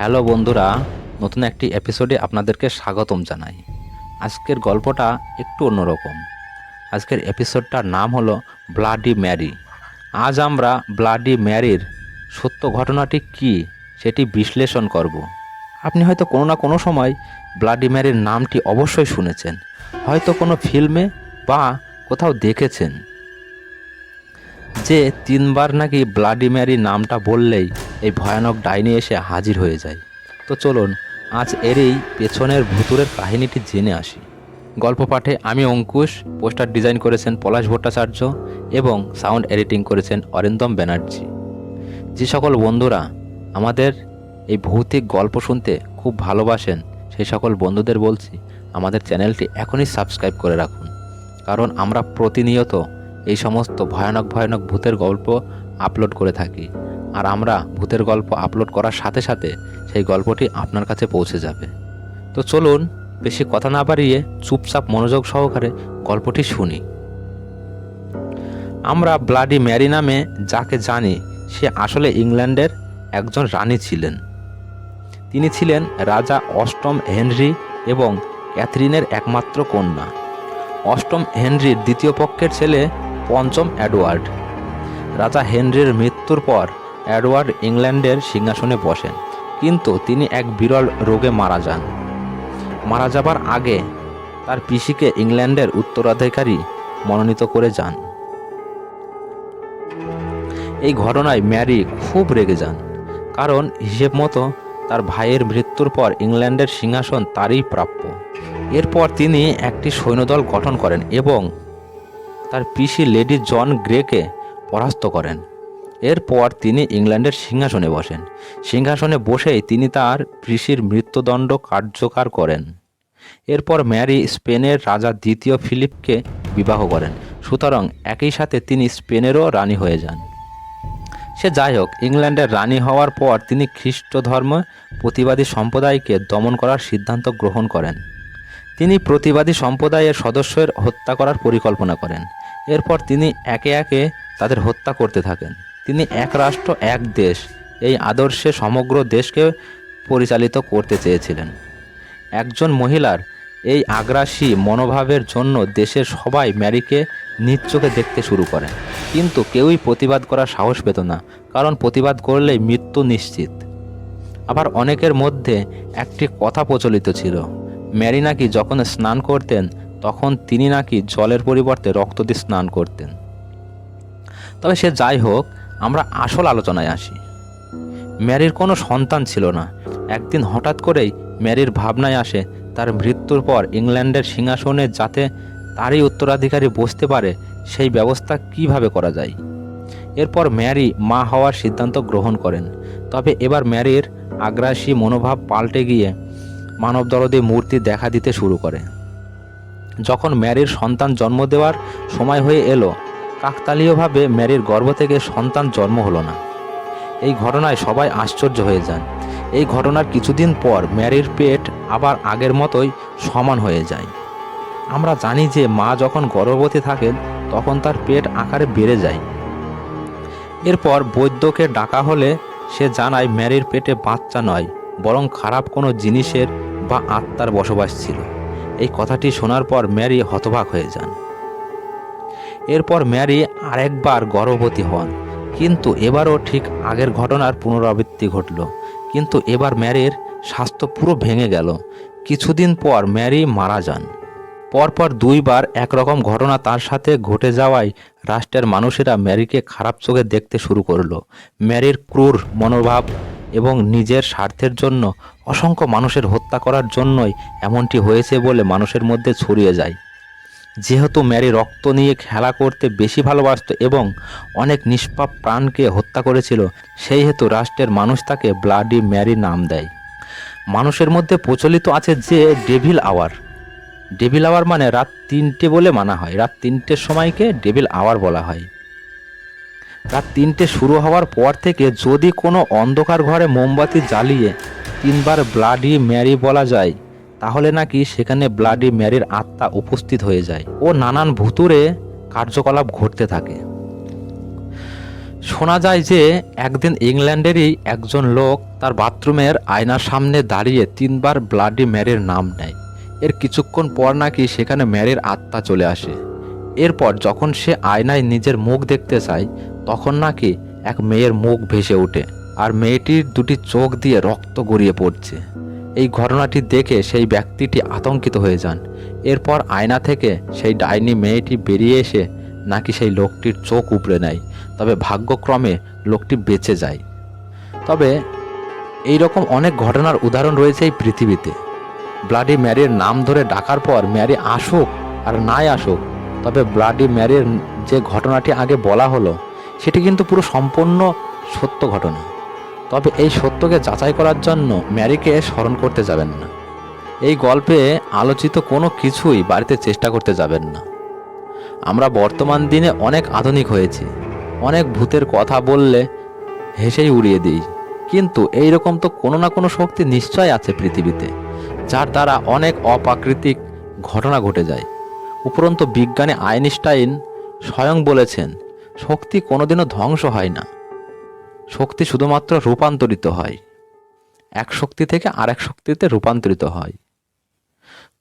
Hello বন্ধুরা, নতুন একটি এপিসোডে আপনাদেরকে স্বাগতম জানাই। আজকের গল্পটা একটু অন্যরকম। আজকের এপিসোডটার নাম হলো ব্লাডি ম্যারি। আজ আমরা ব্লাডি ম্যারির সত্য ঘটনাটি কী সেটি বিশ্লেষণ করব। আপনি হয়তো কোনো না কোনো সময় ব্লাডি ম্যারির নামটি অবশ্যই শুনেছেন, হয়তো কোনো ফিল্মে বা কোথাও দেখেছেন যে 3বার নাকি ব্লাডি ম্যারি নামটা বললেই এই ভয়ানক ডাইনি এসে হাজির হয়ে যায়। তো চলুন আজ এর এই পেছনের ভুতুরের কাহিনীটি জেনে আসি। গল্প পাঠে আমি অঙ্কুশ, পোস্টার ডিজাইন করেছেন পলাশ ভট্টাচার্য এবং সাউন্ড এডিটিং করেছেন অরিন্দম ব্যানার্জি। যে সকল বন্ধুরা আমাদের এই ভৌতিক গল্প শুনতে খুব ভালোবাসেন সেই সকল বন্ধুদের বলছি আমাদের চ্যানেলটি এখনই সাবস্ক্রাইব করে রাখুন, কারণ আমরা প্রতিনিয়ত এই সমস্ত ভয়ানক ভয়ানক ভূতের গল্প আপলোড করে থাকি। আর আমরা ভূতের গল্প আপলোড করার সাথে সাথে সেই গল্পটি আপনার কাছে পৌঁছে যাবে। তো চলুন বেশি কথা না বাড়িয়ে চুপচাপ মনোযোগ সহকারে গল্পটি শুনি। আমরা ব্লাডি ম্যারি নামে যাকে জানি সে আসলে ইংল্যান্ডের একজন রানী ছিলেন। তিনি ছিলেন রাজা অষ্টম হেনরি এবং ক্যাথরিনের একমাত্র কন্যা। অষ্টম হেনরির দ্বিতীয় পক্ষের ছেলে পঞ্চম এডওয়ার্ড। রাজা হেনরির মৃত্যুর পর এডওয়ার্ড ইংল্যান্ডের সিংহাসনে বসেন, কিন্তু তিনি এক বিরল রোগে মারা যান। মারা যাবার আগে তার পিসিকে ইংল্যান্ডের উত্তরাধিকারী মনোনীত করে যান। এই ঘটনায় ম্যারি খুব রেগে যান, কারণ হিসেব মতো তার ভাইয়ের মৃত্যুর পর ইংল্যান্ডের সিংহাসন তারই প্রাপ্য। এরপর তিনি একটি সৈন্যদল গঠন করেন এবং তার পিসি লেডি জন গ্রেকে পরাস্ত করেন। এরপর তিনি ইংল্যান্ডের সিংহাসনে বসেন। সিংহাসনে বসেই তিনি তার পিসির মৃত্যুদণ্ড কার্যকর করেন। এরপর ম্যারি স্পেনের রাজা দ্বিতীয় ফিলিপকে বিবাহ করেন, সুতরাং একই সাথে তিনি স্পেনেরও রানী হয়ে যান। সে যাই হোক, ইংল্যান্ডের রানী হওয়ার পর তিনি খ্রিস্ট ধর্ম প্রতিবাদী সম্প্রদায়কে দমন করার সিদ্ধান্ত গ্রহণ করেন। তিনি প্রতিবাদী সম্প্রদায়ের সদস্যের হত্যা করার পরিকল্পনা করেন। এরপর তিনি একে একে তাদের হত্যা করতে থাকেন। তিনি এক রাষ্ট্র এক দেশ এই আদর্শে সমগ্র দেশকে পরিচালিত করতে চেয়েছিলেন। একজন মহিলার এই আগ্রাসী মনোভাবের জন্য দেশের সবাই ম্যারিকে নিজ চোখে দেখতে শুরু করেন, কিন্তু কেউই প্রতিবাদ করার সাহস পেত না, কারণ প্রতিবাদ করলেই মৃত্যু নিশ্চিত। আবার অনেকের মধ্যে একটি কথা প্রচলিত ছিল, ম্যারি নাকি যখন স্নান করতেন তখন তিনি নাকি জলের পরিবর্তে রক্ত দিয়ে স্নান করতেন। তবে সে যাই হোক, আমরা আসল আলোচনায় আসি। ম্যারির কোনো সন্তান ছিল না। একদিন হঠাৎ করেই ম্যারির ভাবনায় আসে তার মৃত্যুর পর ইংল্যান্ডের সিংহাসনে যাতে তারই উত্তরাধিকারী বসতে পারে সেই ব্যবস্থা কিভাবে করা যায়। এরপর ম্যারি মা হওয়ার সিদ্ধান্ত গ্রহণ করেন। তবে এবার ম্যারির আগ্রাসী মনোভাব পাল্টে গিয়ে মানবদরদী মূর্তি দেখা দিতে শুরু করে। যখন ম্যারির সন্তান জন্ম দেওয়ার সময় হয়ে এলো, কাকতালীয়ভাবে ম্যারির গর্ভ থেকে সন্তান জন্ম হলো না। এই ঘটনায় সবাই আশ্চর্য হয়ে যান। এই ঘটনার কিছুদিন পর ম্যারির পেট আবার আগের মতোই সমান হয়ে যায়। আমরা জানি যে মা যখন গর্ভবতী থাকেন তখন তার পেট আকারে বেড়ে যায়। এরপর বৈদ্যকে ডাকা হলে সে জানায় ম্যারির পেটে বাচ্চা নয়, বরং খারাপ কোনো জিনিসের বা আত্মার বসবাস ছিল। এই কথাটি শোনার পর ম্যারি হতবাক হয়ে যান। এরপর ম্যারি আরেকবার গর্ভবতী হন, কিন্তু এবারও ঠিক আগের ঘটনার পুনরাবৃত্তি ঘটল। কিন্তু এবার ম্যারির স্বাস্থ্য পুরো ভেঙে গেল। কিছুদিন পর ম্যারি মারা যান। পরপর 2বার একরকম ঘটনা তার সাথে ঘটে যাওয়ায় রাষ্ট্রের মানুষেরা ম্যারিকে খারাপ চোখে দেখতে শুরু করলো। ম্যারির ক্রূর মনোভাব এবং নিজের স্বার্থের জন্য অসংখ্য মানুষের হত্যা করার জন্যই এমনটি হয়েছে বলে মানুষের মধ্যে ছড়িয়ে যায়। যেহেতু ম্যারি রক্ত নিয়ে খেলা করতে বেশি ভালোবাসত এবং অনেক নিষ্পাপ প্রাণকে হত্যা করেছিল, সেই হেতু রাষ্ট্রের মানুষ তাকে ব্লাডি ম্যারি নাম দেয়। মানুষের মধ্যে প্রচলিত আছে যে ডেভিল আওয়ার। ডেভিল আওয়ার মানে রাত 3টে বলে মানা হয়। রাত 3টের সময়কে ডেভিল আওয়ার বলা হয়। রাত 3টে শুরু হওয়ার পর থেকে যদি কোনো অন্ধকার ঘরে মোমবাতি জ্বালিয়ে 3বার ব্লাডি ম্যারি বলা যায়, তাহলে নাকি সেখানে ব্লাডি ম্যারির আত্মা উপস্থিত হয়ে যায় ও নানান ভুতুড়ে কার্যকলাপ ঘটতে থাকে। শোনা যায় যে একদিন ইংল্যান্ডেরই একজন লোক তার বাথরুমের আয়নার সামনে দাঁড়িয়ে 3বার ব্লাডি ম্যারির নাম নেয়। এর কিছুক্ষণ পর নাকি সেখানে ম্যারির আত্মা চলে আসে। এরপর যখন সে আয়নায় নিজের মুখ দেখতে চায়, তখন নাকি এক মেয়ের মুখ ভেসে ওঠে, আর মেয়েটির দুটি চোখ দিয়ে রক্ত গড়িয়ে পড়ছে। এই ঘটনাটি দেখে সেই ব্যক্তিটি আতঙ্কিত হয়ে যান। এরপর আয়না থেকে সেই ডাইনি মেয়েটি বেরিয়ে এসে নাকি সেই লোকটির চোখ উপড়ে নেয়। তবে ভাগ্যক্রমে লোকটি বেঁচে যায়। তবে এই রকম অনেক ঘটনার উদাহরণ রয়েছে এই পৃথিবীতে। ব্লাডি ম্যারির নাম ধরে ডাকার পর ম্যারি আসুক আর নাই আসুক, তবে ব্লাডি ম্যারির যে ঘটনাটি আগে বলা হলো সেটি কিন্তু পুরো সম্পূর্ণ সত্য ঘটনা। তবে এই সত্যকে যাচাই করার জন্য ম্যারিকে স্মরণ করতে যাবেন না। এই গল্পে আলোচিত কোনো কিছুই বাড়িতে চেষ্টা করতে যাবেন না। আমরা বর্তমান দিনে অনেক আধুনিক হয়েছি, অনেক ভূতের কথা বললে হেসেই উড়িয়ে দিই, কিন্তু এই রকম তো কোনো না কোনো শক্তি নিশ্চয় আছে পৃথিবীতে, যার দ্বারা অনেক অপ্রাকৃতিক ঘটনা ঘটে যায়। উপরন্তু বিজ্ঞানী আইনস্টাইন স্বয়ং বলেছেন, শক্তি কোনোদিনও ধ্বংস হয় না, শক্তি শুধুমাত্র রূপান্তরিত হয়, এক শক্তি থেকে আরেক শক্তিতে রূপান্তরিত হয়।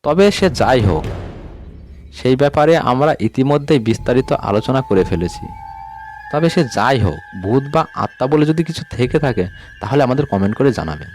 তবে সে যাই হোক, সেই ব্যাপারে আমরা ইতিমধ্যেই বিস্তারিত আলোচনা করে ফেলেছি। তবে সে যাই হোক, ভূত বা আত্মা বলে যদি কিছু থেকে থাকে তাহলে আমাদের কমেন্ট করে জানাবেন।